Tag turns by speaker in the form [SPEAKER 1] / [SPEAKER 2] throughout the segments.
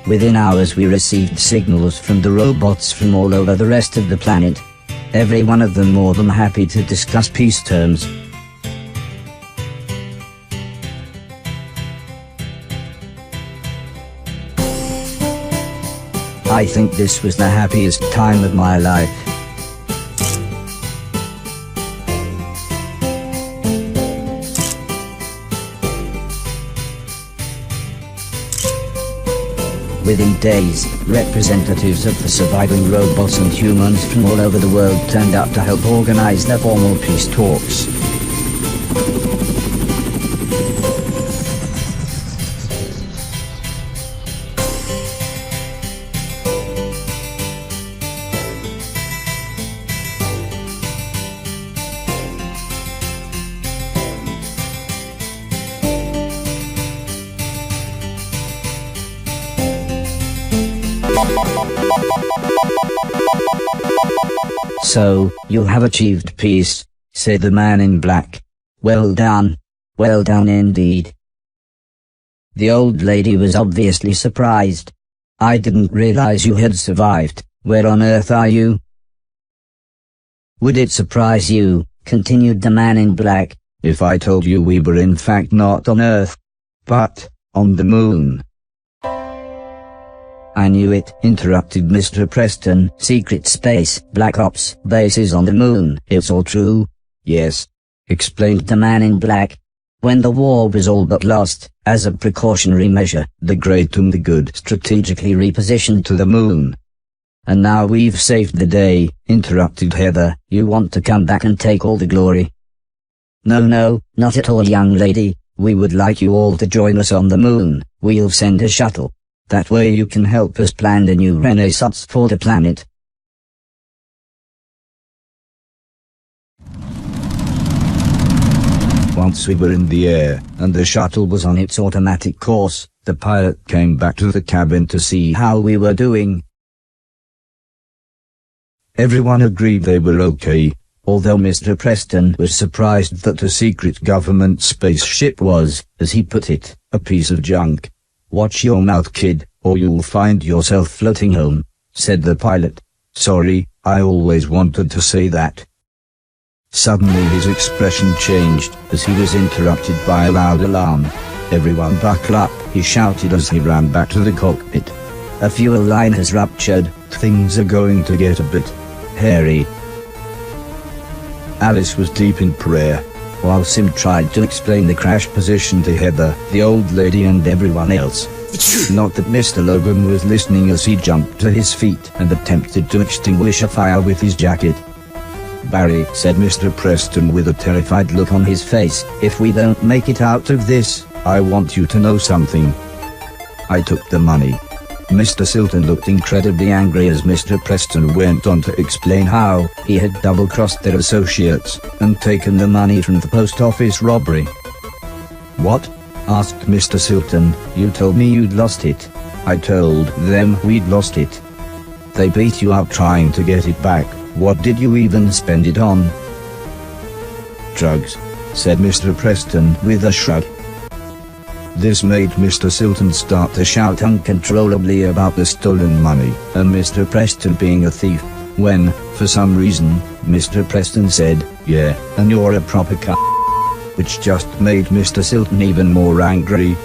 [SPEAKER 1] Within hours we received signals from the robots from all over the rest of the planet. Every one of them more than happy to discuss peace terms. I think this was the happiest time of my life. Within days, representatives of the surviving robots and humans from all over the world turned up to help organize the formal peace talks. "So, you have achieved peace," said the man in black. "Well done. Well done indeed." The old lady was obviously surprised. "I didn't realize you had survived. Where on earth are you?" "Would it surprise you," continued the man in black, "if I told you we were in fact not on Earth, but on the moon?" "I knew it," interrupted Mr. Preston. "Secret space, Black Ops, bases on the moon, it's all true?" "Yes," explained the man in black. "When the war was all but lost, as a precautionary measure, the great and the good strategically repositioned to the moon." "And now we've saved the day," interrupted Heather. "You want to come back and take all the glory?" No, not at all, young lady. We would like you all to join us on the moon. We'll send a shuttle. That way you can help us plan a new renaissance for the planet." Once we were in the air, and the shuttle was on its automatic course, the pilot came back to the cabin to see how we were doing. Everyone agreed they were okay, although Mr. Preston was surprised that a secret government spaceship was, as he put it, a piece of junk. "Watch your mouth, kid, or you'll find yourself floating home," said the pilot. "Sorry, I always wanted to say that." Suddenly his expression changed, as he was interrupted by a loud alarm. "Everyone buckle up," he shouted as he ran back to the cockpit. "A fuel line has ruptured, things are going to get a bit hairy." Alice was deep in prayer, while Sim tried to explain the crash position to Heather, the old lady and everyone else. Not that Mr. Logan was listening as he jumped to his feet and attempted to extinguish a fire with his jacket. "Barry," said Mr. Preston with a terrified look on his face, "if we don't make it out of this, I want you to know something. I took the money." Mr. Silton looked incredibly angry as Mr. Preston went on to explain how he had double-crossed their associates and taken the money from the post office robbery. "What?" asked Mr. Silton. "You told me you'd lost it." "I told them we'd lost it. They beat you up trying to get it back. What did you even spend it on?" "Drugs," said Mr. Preston with a shrug. This made Mr. Silton start to shout uncontrollably about the stolen money, and Mr. Preston being a thief, when, for some reason, Mr. Preston said, "Yeah, and you're a proper c***," which just made Mr. Silton even more angry.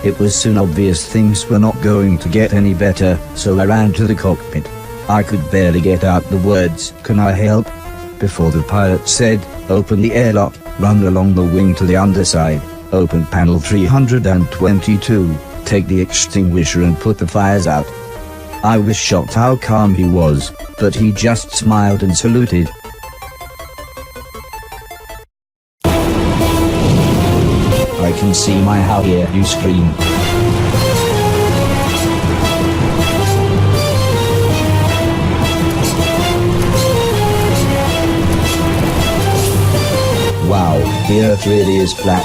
[SPEAKER 1] It was soon obvious things were not going to get any better, so I ran to the cockpit. I could barely get out the words, "Can I help?" before the pilot said, "Open the airlock, run along the wing to the underside, open panel 322, take the extinguisher and put the fires out." I was shocked how calm he was, but he just smiled and saluted. "I can see my how here," you scream. Wow, the Earth really is flat.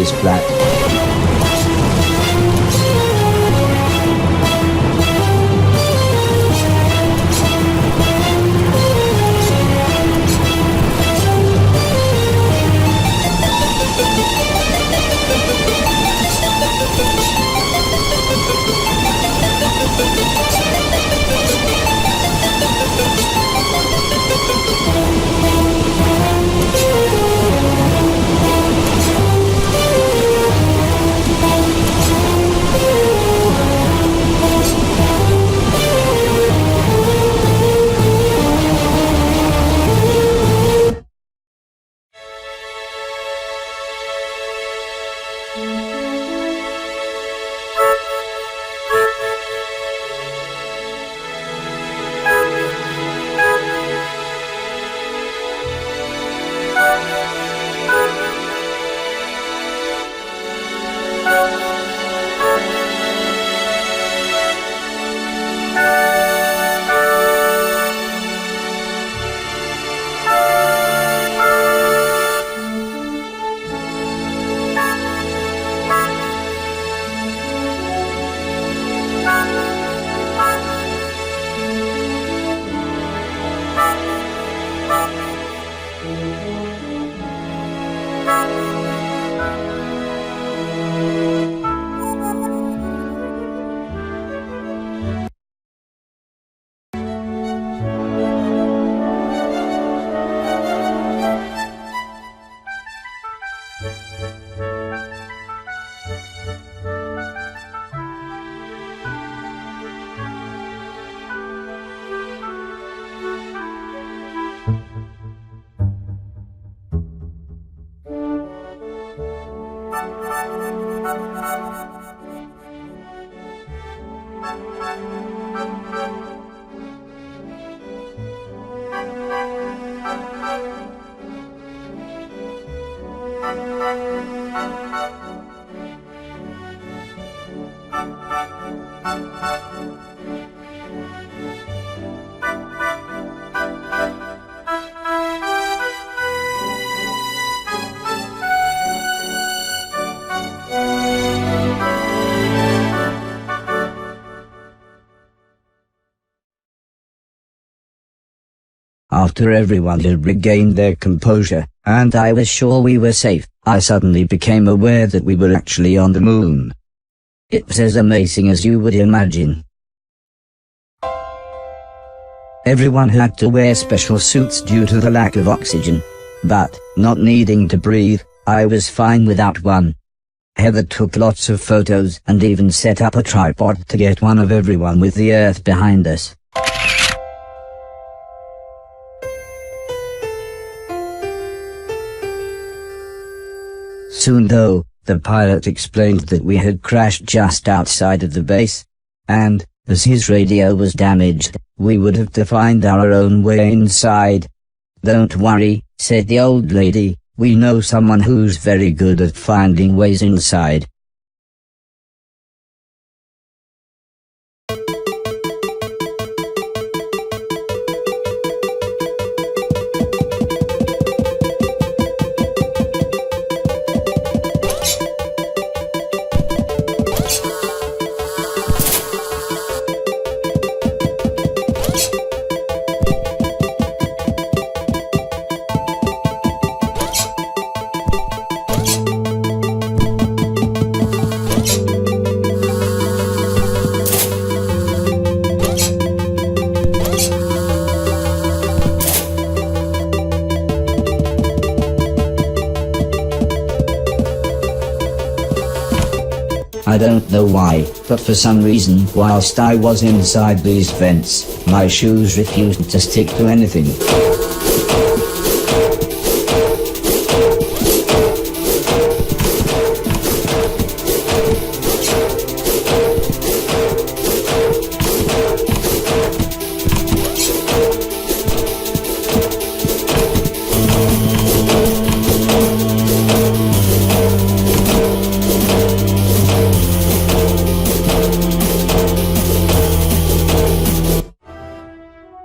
[SPEAKER 1] his flat. After everyone had regained their composure, and I was sure we were safe, I suddenly became aware that we were actually on the moon. It was as amazing as you would imagine. Everyone had to wear special suits due to the lack of oxygen. But, not needing to breathe, I was fine without one. Heather took lots of photos and even set up a tripod to get one of everyone with the Earth behind us. Soon though, the pilot explained that we had crashed just outside of the base, and, as his radio was damaged, we would have to find our own way inside. "Don't worry," said the old lady, "we know someone who's very good at finding ways inside." I don't know why, but for some reason, whilst I was inside these vents, my shoes refused to stick to anything.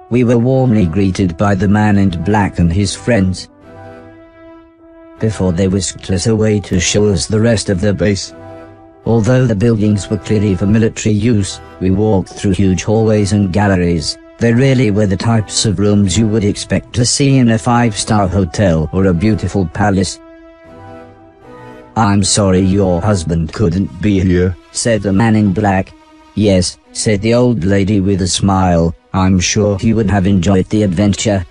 [SPEAKER 1] We were warmly greeted by the man in black and his friends. before they whisked us away to show us the rest of the base. Although the buildings were clearly for military use, we walked through huge hallways and galleries. They really were the types of rooms you would expect to see in a 5-star hotel or a beautiful palace. "I'm sorry your husband couldn't be here," said the man in black. "Yes," said the old lady with a smile, "I'm sure he would have enjoyed the adventure."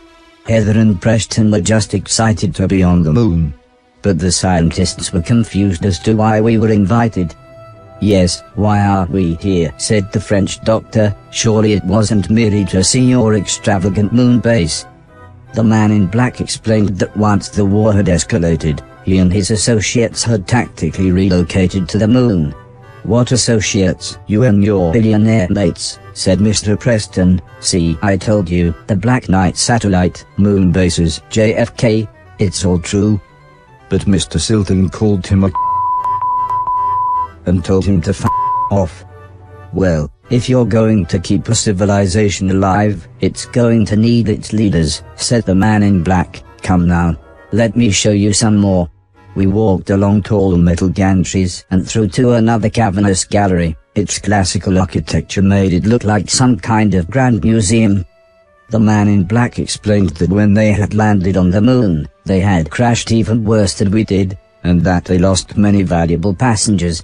[SPEAKER 1] Heather and Preston were just excited to be on the moon. But the scientists were confused as to why we were invited. "Yes, why are we here?" said the French doctor. "Surely it wasn't merely to see your extravagant moon base." The man in black explained that once the war had escalated, he and his associates had tactically relocated to the moon. "What associates? You and your billionaire mates," said Mr. Preston. "See, I told you, the Black Knight satellite, moon bases, JFK, it's all true." But Mr. Silton called him a and told him to f*** off. "Well, if you're going to keep a civilization alive, it's going to need its leaders," said the man in black. "Come now, let me show you some more." We walked along tall metal gantries and through to another cavernous gallery. Its classical architecture made it look like some kind of grand museum. The man in black explained that when they had landed on the moon, they had crashed even worse than we did, and that they lost many valuable passengers.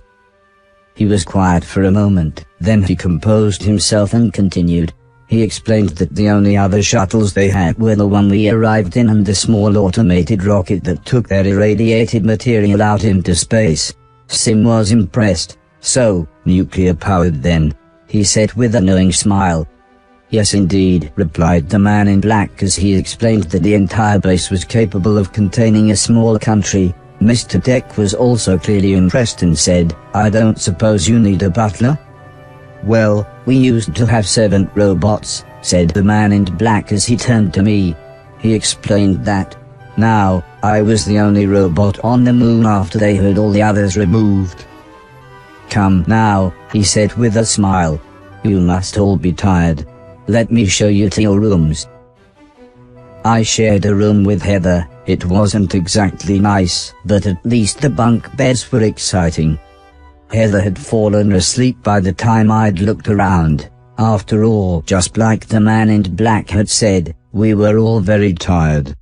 [SPEAKER 1] He was quiet for a moment, then he composed himself and continued. He explained that the only other shuttles they had were the one we arrived in and the small automated rocket that took their irradiated material out into space. Sim was impressed. "So, nuclear-powered then?" he said with a knowing smile. "Yes indeed," replied the man in black as he explained that the entire base was capable of containing a small country. Mr. Deck was also clearly impressed and said, "I don't suppose you need a butler?" "Well, we used to have servant robots," said the man in black as he turned to me. He explained that. Now, I was the only robot on the moon after they had all the others removed. "Come now," he said with a smile. "You must all be tired. Let me show you to your rooms." I shared a room with Heather. It wasn't exactly nice, but at least the bunk beds were exciting. Heather had fallen asleep by the time I'd looked around. After all, just like the man in black had said, we were all very tired.